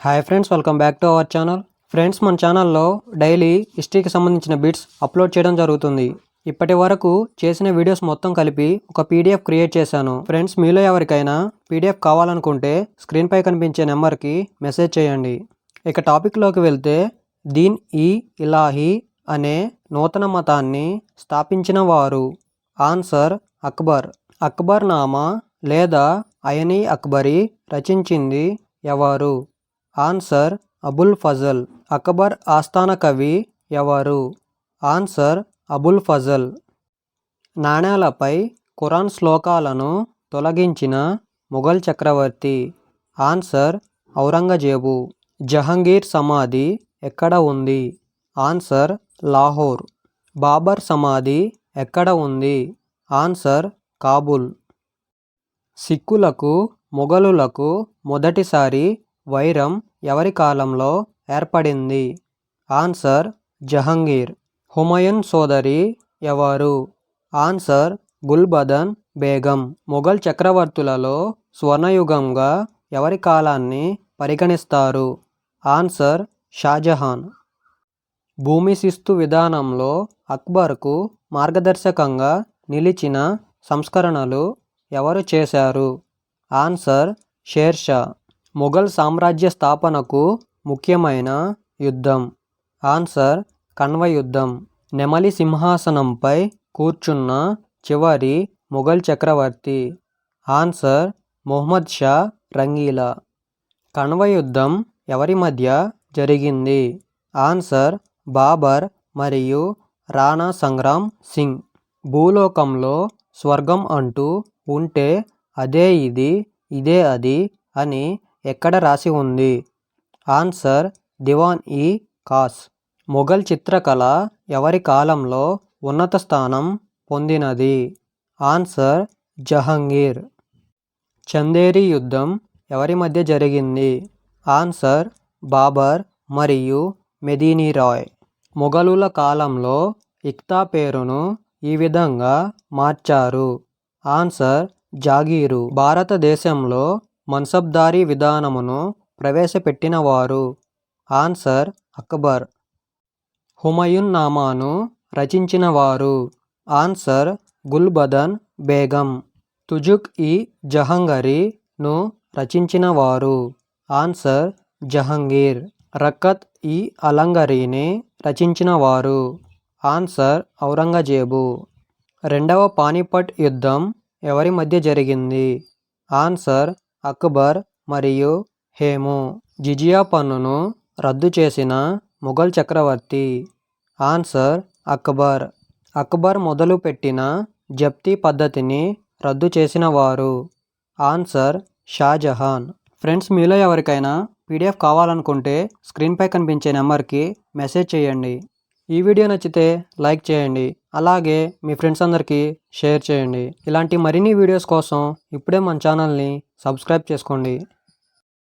Hi friends, welcome back to our channel. Friends, మన ఛానల్లో daily హిస్టరీకి సంబంధించిన బిట్స్ అప్లోడ్ చేయడం జరుగుతుంది. ఇప్పటి వరకు చేసిన వీడియోస్ మొత్తం కలిపి ఒక పీడిఎఫ్ క్రియేట్ చేశాను. ఫ్రెండ్స్, మీలో ఎవరికైనా పీడిఎఫ్ కావాలనుకుంటే స్క్రీన్పై కనిపించే నెంబర్కి మెసేజ్ చేయండి. ఇక టాపిక్లోకి వెళ్తే, దీన్ ఈ ఇలాహీ అనే నూతన మతాన్ని స్థాపించిన వారు? ఆన్సర్ అక్బర్. అక్బర్ నామా లేదా అయనీ అక్బరీ రచించింది ఎవరు? ఆన్సర్ అబుల్ ఫజల్. అక్బర్ ఆస్థాన కవి ఎవరు? ఆన్సర్ అబుల్ ఫజల్. నాణేలపై ఖురాన్ శ్లోకాలను తొలగించిన మొఘల్ చక్రవర్తి? ఆన్సర్ ఔరంగజేబు. జహంగీర్ సమాధి ఎక్కడ ఉంది? ఆన్సర్ లాహోర్. బాబర్ సమాధి ఎక్కడ ఉంది? ఆన్సర్ కాబూల్. సిక్కులకు మొఘలులకు మొదటిసారి వైరం ఎవరి కాలంలో ఏర్పడింది? ఆన్సర్ జహంగీర్. హుమయూన్ సోదరి ఎవరు? ఆన్సర్ గుల్బదన్ బేగం. మొఘల్ చక్రవర్తులలో స్వర్ణయుగంగా ఎవరి కాలాన్ని పరిగణిస్తారు? ఆన్సర్ షాజహాన్. భూమి శిస్తు విధానంలో అక్బర్కు మార్గదర్శకంగా నిలిచిన సంస్కరణలు ఎవరు చేశారు? ఆన్సర్ షేర్షా. మొఘల్ సామ్రాజ్య స్థాపనకు ముఖ్యమైన యుద్ధం? ఆన్సర్ కన్వ యుద్ధం. నెమలి సింహాసనంపై కూర్చున్న చివరి మొఘల్ చక్రవర్తి? ఆన్సర్ ముహమ్మద్ షా రంగీలా. కన్వ యుద్ధం ఎవరి మధ్య జరిగింది? ఆన్సర్ బాబర్ మరియు రాణా సంగ్రామ్ సింగ్. భూలోకంలో స్వర్గం అంటూ ఉంటే అదే ఇది, ఇదే అది అని ఎక్కడ రాసి ఉంది? ఆన్సర్ దివాన్ ఈ ఖాస్. మొఘల్ చిత్రకళ ఎవరి కాలంలో ఉన్నత స్థానం పొందినది? ఆన్సర్ జహంగీర్. చందేరి యుద్ధం ఎవరి మధ్య జరిగింది? ఆన్సర్ బాబర్ మరియు మెదినీ రాయ్. మొఘలుల కాలంలో ఇక్తా పేరును ఈ విధంగా మార్చారు? ఆన్సర్ జాగీరు. భారతదేశంలో మన్సబ్దారీ విధానమును ప్రవేశపెట్టినవారు? ఆన్సర్ అక్బర్. హుమయూన్ నామాను రచించిన వారు? ఆన్సర్ గుల్బదన్ బేగం. తుజుక్ ఈ జహంగరీను రచించిన వారు? ఆన్సర్ జహంగీర్. రక్కత్ ఈ అలంగరీని రచించిన వారు? ఆన్సర్ ఔరంగజేబు. రెండవ పానిపట్ యుద్ధం ఎవరి మధ్య జరిగింది? ఆన్సర్ అక్బర్ మరియు హేము. జిజియా పన్నును రద్దు చేసిన మొఘల్ చక్రవర్తి? ఆన్సర్ అక్బర్. అక్బర్ మొదలుపెట్టిన జప్తీ పద్ధతిని రద్దు చేసిన వారు? ఆన్సర్ షాజహాన్. ఫ్రెండ్స్, మీలో ఎవరికైనా పీడిఎఫ్ కావాలనుకుంటే స్క్రీన్పై కనిపించే నెంబర్కి మెసేజ్ చేయండి. ఈ వీడియో నచ్చితే లైక్ చేయండి, అలాగే మీ ఫ్రెండ్స్ అందరికీ షేర్ చేయండి. ఇలాంటి మరిన్ని వీడియోస్ కోసం ఇప్పుడే మన ఛానల్ని సబ్స్క్రైబ్ చేసుకోండి.